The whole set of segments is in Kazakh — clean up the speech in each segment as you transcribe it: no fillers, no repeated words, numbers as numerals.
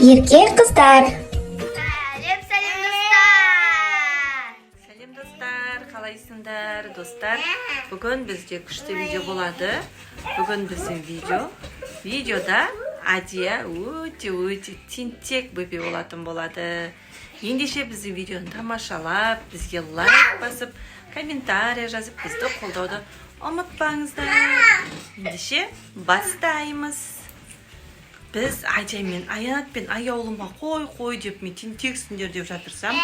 Ерке қыздар. Сәлем достар, қалайсыңдар достар? Бүгін бізде күшті видео болады. Бүгін біздің видеода Адия өте тентек бөпе болатын болады. Ендеше біздің видеоны тамашалап, бізге лайк басып, комментарий жазып, бізді қолдауды ұмытпаңыздар. Ендеше бастаймыз. Біз Адия мен Аянат пен аяулыма қой деп мен тентексіңдер деп жатырсам,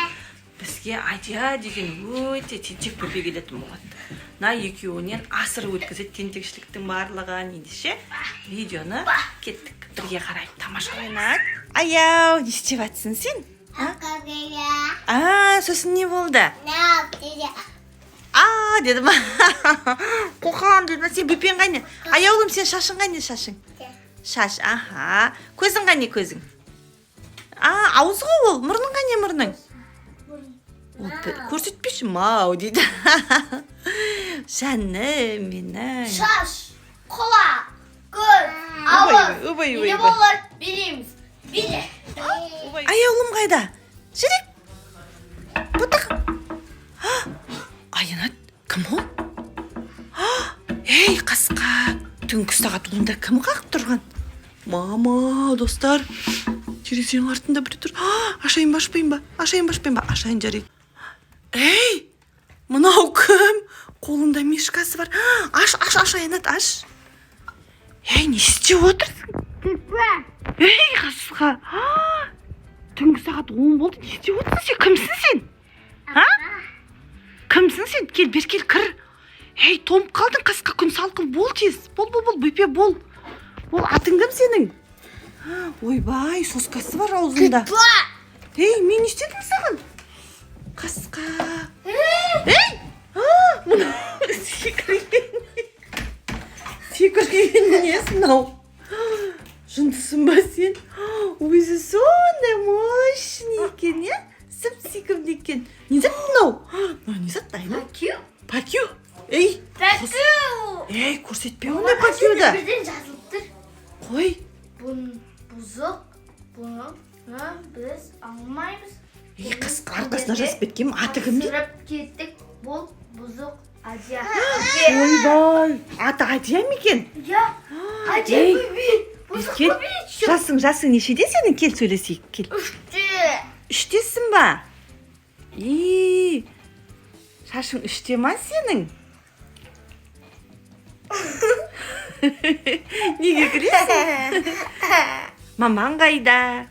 бізге Адия деген өте тентек бөпе келетін болады. На екеуінен асыр өткізеді тентекшіліктің барлығын. Ендеше видеоны кеттік, бірге қарайып тамашалайық. Аяу, не істеп жатсың сен? Сосын не болды? Деді ма? Қоқан деді ма? Сен бөпең қайне? Аяулым, сен шашың қайне шашың? Шаш, көзің қане көзің? Ауыз ғой ол, мұрның қане мұрның? Көрсетпеші мау дейді. Жаным менің. Шаш, құлақ, көз, ауыз. Не болады білеміз. Біле. Аяулым қайда? Жүрек. Бұтық. Аянат, кім ол? Ей, қасқа. Түнгі сағат 10-да кім қағып тұрған? Мама, достар. Терезенің артында біреу тұр. Ашайын ба, ашпайын ба? Ашайын ба, ашпайын ба? Ашайын жарайды. Ей, мынау кім? Қолында мешкасы бар. Аш, Аянат, аш. Ей, не істеп отырсың? Ей, қасқа. Түнгі сағат 10 болды. Не істеп отырсың сен? Кімсің сен? Кімсің сен? Кел, бер кел, кір. Ей, томып қалдың, қасқа, күн салқын, бол тез. Бол, бөпе, бол. Бол, атың кім сенің? Ойбай, соскасы бар аузында. Ей, мен не істедім саған? Қасқа. Ей! Секірген несін ау? Жындысың ба сен? Өзі сондай мощный екен, е? Сіп-секірді екен. Не зат мынау? Не зат дайны? Пакю. Ей, көрсетпе ондай пакюді. Бірден жазылып тұр. Қой. Бұзық, бұны біз алмаймыз. Ей, қасқа арқасына жазып кеткен аты кім де? Сұрап кеттік, бұл бұзық Адия. Ойбай, аты Адия ма екен? Адия бөбе. Бұзық бөбе. Жасың нешеде сенің? Кел сөйлесейік, кел. 3-те. 3-тесің ба? Шашың 3-те ма сенің? Неге кіресің? Мамаң қайда?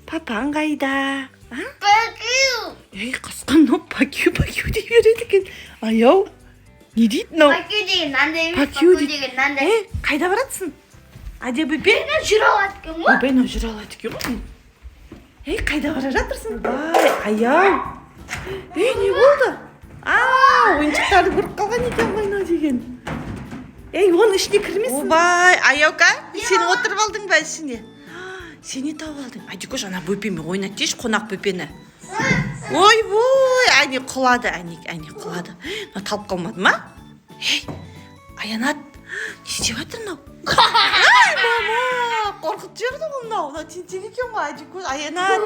Папаң қайда? Пакю. Ей, қасқанып пакю дей береді екен. Аяу, не дейді мынау? Пакю деген нандай емес, Пакю пакю деген нандай. Қайда баратсың? Адия бөпе? Жүр алады екен ғой. Ойбай, мынау жүр алады екен ғой. Ей, қайда бара жатырсың? Бай, аяу. Ей, не болды? Ойыншықтарды көріп қалған екен ғой мынау деген. Ей, оның ішіне кірмесін. Ойбай, аяука, сен отырып алдың ба ішіне? Сен не тауып алдың? Айдеко жаңа бөпемен ойнат дейші, қонақ бөпені. Ойбой, әне құлады, әне құлады. Мына талып қалмады ма? Ей, Аянат, не істеп жатыр мынау? Ай, мама, қорқыт жерді ғой мынау. Мынау тентек екен ғой, Айдеко, Аянат.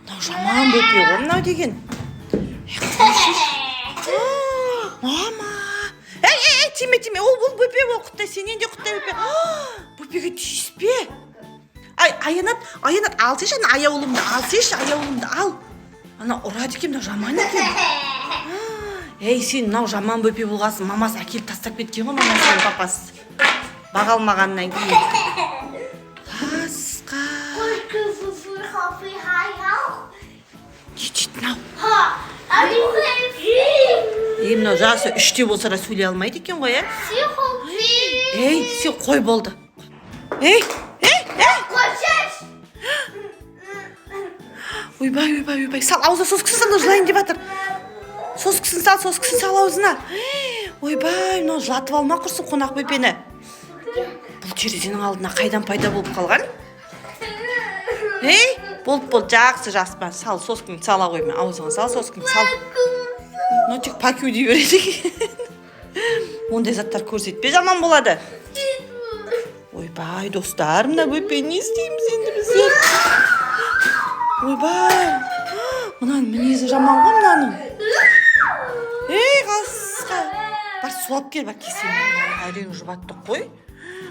Мынау жаман бөпе ғой мынау деген. Мама. Ей, тиме, ол бұл бөпе ол құттай, сенен де құттай бөпе. Бөпеге түйіспе. Аянат, алсайшы, аяулымды, аяулымды ал. Ана ұрады екен, мынау жаман екен. Ей, сен мынау жаман бөпе болғасын, мамасы әкеліп тастап кеткен ғой, мамасы папасы. Бағалмағаннан кейін. Қасқа. Не дейді мынау? Мынау жасы 3-те болса да сөйлей алмайды екен ғой, ә? Ей, сен қой болды. Ей! Ойбай, сал аузына соскысын сал, жылайын деп жатыр. Соскысын сал аузына. Ойбай, мынау жылатып алма құрсын қонақ бөпені. Бұл терезенің алдына қайдан пайда болып қалған? Ей, болды, жақсы, сал, соскын сала қойма, аузыңа сал, соскын сал. Мынау тек пакю дей береді екен. Ондай заттар көрсетпе, жаман болады. Ойбай, достар, мына бөпе не істейміз енді біздер? Ойбай, мынаның мінезі жаман ғой мынаның. Ей, қасқа. Бар сулап кел, бар кесемін. Әрең жұбаттық қой.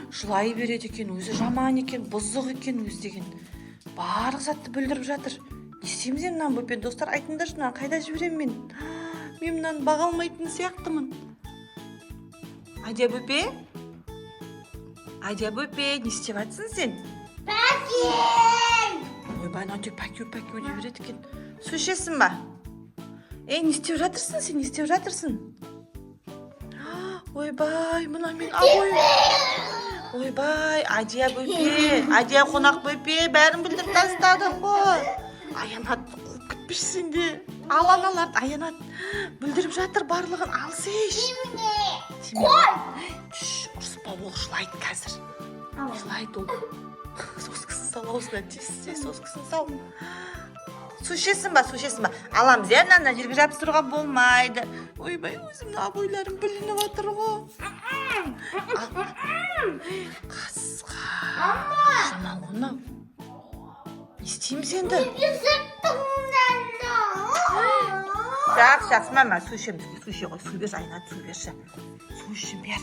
Жылай береді екен, өзі жаман екен, бұзық екен өзі деген. Барлық затты бүлдіріп жатыр. Не істейміз енді мынаның бөпе, достар, айтыңдаршы, мынаны қайда жіберем мен? Мен мынаны баға алмайтын сияқтымын. Адия бөпе? Адия бөпе, не істеп жатсың сен? Пәкем! Ойбай, мынау тек пәкеу деп береді екен. Су ішесің ба? Ей, не істеп жатырсың сен? Не істеп жатырсың? Ойбай, мына мен абой. Ойбай, Адия бөпе, Адия қонақ бөпе, бәрін білдіріп тастады ғой. Аянат, қуып кетпешсің де. Ал аналарды, аянат. Білдіріп жатыр барлығын, алсы еш. Қой! Ұрыспа, ол жылайды қазір. Жылайды ол. Соскысын сал аузына, тез соскысын сал. Су ішесің ба? Аламыз, мына жерге жабыстыруға болмайды. Ойбай, өзімнің абойларым білініп жатыр ғой. Қасқа. Жаман ғой мынау. Не істейміз енді? Жақсы, мама, су ішеміз. Су іше ғой, су берші, Айнат, су берші. Су ішін бер.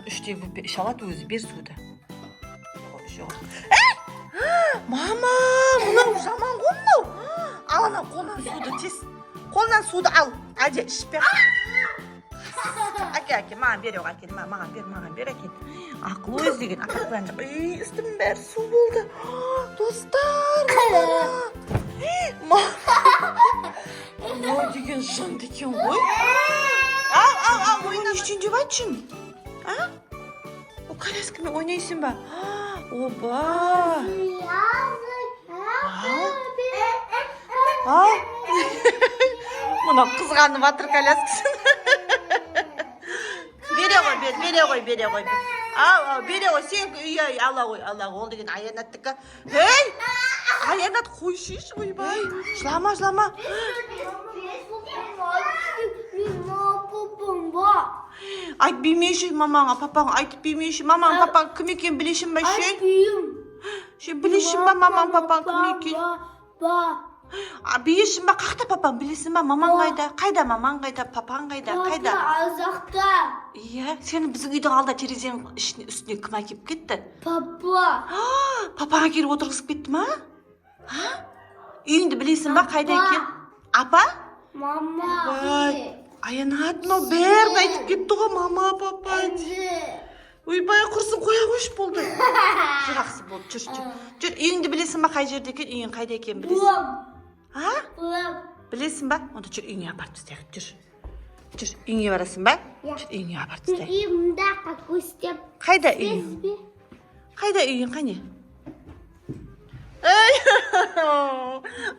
Үштегі бөпе іше алады өзі, бер суды. Мама, мынау жаман ғой мынау. Ал ана қолынан суды тез. Қолынан суды ал. Адия ішпе. Әке, маған бер, әке, маған бер, әке. Ақыл өз деген, ақылдан жақ. Үстім бәрі су болды. Достар, мынау деген жынды екен ғой. Ал, ойнап ішін деп айтшын. О, коляскамен ойнайсың ба? Оба. Мына қызғанып атыр коляскасын. Бере ғой. Бере ғой, сен үй ала ғой, ол деген Аянаттікі. Ей, Аянат қойшыш, ойбай. Жылама. Айт беймейші мамаңа, папаңа айтып беймейші. Мамаң, папаң кім екен білешін ба ше? Білешін ба мамаң, папаң кім екен? Білешін ба, қақта папаң білесің ба? Мамаң қайда? Қайда мамаң қайда? Папаң қайда? Қайда? Азақта. Иә, сені біздің үйдің алда терезенің үстіне кім әкеп кетті? Папа. Папаға келіп отырғызып кетті ма? Үйіңді білесің ба, қайда екен? Апа? Мама. Аянат, мынау бәрін айтып кетті ғой, мама, папа. Ойбай, құрсын қоя қойшы болды. Жақсы болды, жүр. Үйіңді білесің ба, қай жерде екен? Үйің қайда екен білесің? Білесің ба? Онда жүр, үйіңе апарып тастайық, жүр. Үйіңе барасың ба? Жүр, үйіңе апарып тастайық. Үйімді көстеп. Қайда үйің? Қайда үйің, қане?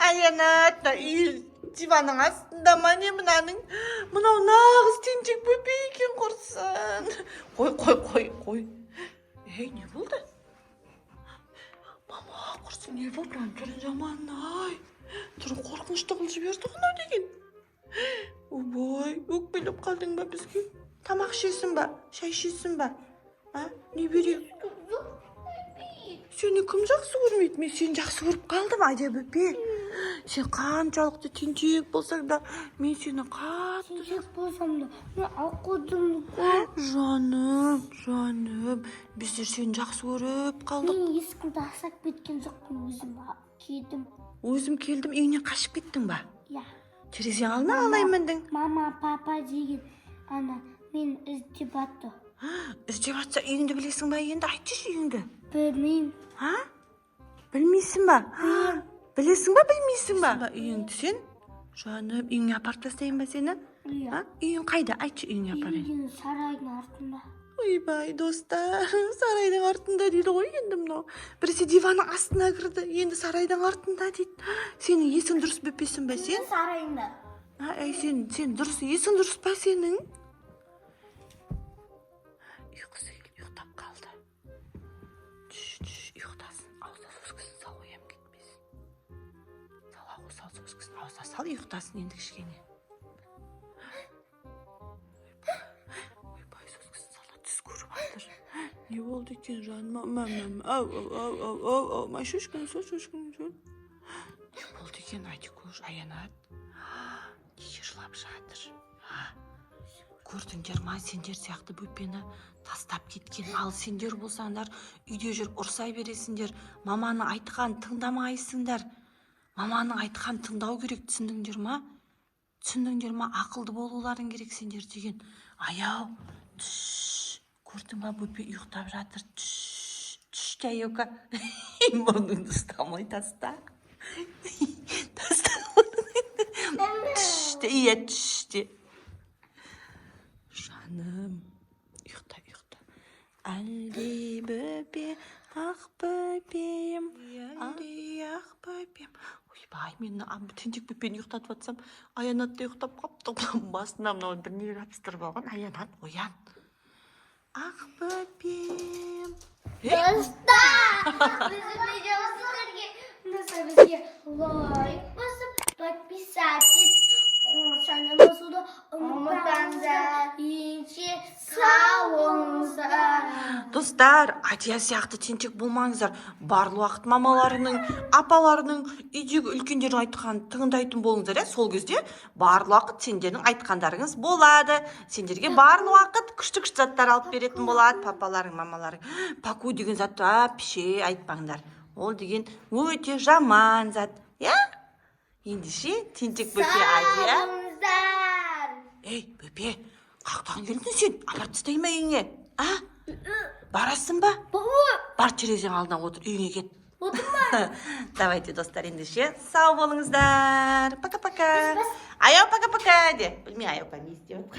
Аянат, үй диванның астында ма не мынаның? Мынау нағыз тентек бөпе екен құрсын. Қой. Ей, не болды? Мама, құрсын, не болды? Түрін жаман-ай. Түрін қорқынышты қылып жіберді ғынау деген. Ойбай, өкпелеп қалдың ба бізге? Тамақ ішесің ба? Шай ішесің ба? Не берем? Сені кім жақсы көрмейді? Мен сені жақсы көріп қалдым, Адия бөпе. Сен қаншалықты тентек болсаң да, мен сені қатты Тентек болсам да, мен ақылдымды ғой. Жаным, біздер сені жақсы көріп қалдық. Мен ешкімді асап кеткен жоқпын, өзім келдім. Өзім келдім, үйіне қашып кеттің ба? Иә. Терезенің алдына қалай міндің? Мама, папа деген мен іздеп атты. Іздеп атса үйіңді білесің ба енді? Айтшы үйіңді. Білмеймін. Білмейсің ба? Білесің ба, білмейсің ба? Үйіңді сен? Жаным, үйіңе апарып тастайын ба сені? Иә. Үйің қайда? Айтшы үйіңе апарайын. Үйдің сарайдың артында. Ойбай, достар, сарайдың артында дейді ғой енді мынау. Біресе диванның астына кірді, енді сарайдың артында дейді. Сенің есің дұрыс бөпесің ба сен? Сарайында. Сен дұрыс, есің дұрыс ба сенің? Ұйқысы келіп ұйықтап қалды. Ұйықтасын, аузына соскысын сал, оям кетпесін. Сал соскысын аузына сал, ұйықтасын енді кішкене. Ойбай, соскысын сала түс көріп жатыр. Не болды болды екен жаным. Ау, Машушкин, Сошушкин. Не болды екен, Айтикуш, Аянат? Неге жылап жатыр? Көрдіңдер ма, сендер сияқты бөпені тастап кеткен. Ал сендер болсаңдар, үйде жүріп ұрсай бересіңдер. Маманы айтқан тыңдамайсыңдар. Маманың айтқан тыңдау керек, түсіндіңдер ма? Түсіндіңдер ма? Ақылды болуларың керек сендер деген. Аяу, көрдің ба, бөпе ұйықтап жатыр. Тәйока. Мұрныңды ұстамай таста. Таста. Иә, түсте. Жаным, ұйықта. Әлде бөпе, ақ бөпем, әлде ақ бөпем. Ойбай, мен тентек бөпені ұйықтатып атсам, Аянатты ұйықтап қапты. Басына мынау біріне жабыстырып алған. Аянат, оян. Ақ бөпем. Достар! Bizim videomuzlarga bizga like bosib, подписаться, kanalımızda unutmаңыздар. Sağ olыңыздар. Достар, Адия сияқты тентек болмаңыздар. Барлы уақыт мамаларының, апаларының, үйдегі үлкендердің айтқан тыңдайтын болыңыздар. Сол кезде барлы уақыт сендердің айтқандарыңыз болады. Сендерге барлы уақыт күшті заттар алып беретін болады. Папаларың, мамаларың. Паку деген затты піше айтпаңдар. Ол деген өте жаман зат. Я? Ендеше тентек бөпе Адия. Sağ olыңыздар. Ей, бөпе, қақтан келдің сен? Апарып тастай ма үйіңе? Барасың ба? Бар, терезенің алдына отыр, үйіңе кет. Отырма. Давайте, достар, ендеше сау болыңыздар. Пока-пока. Аяу, пока-пока де. Білмей, аяу, не істеп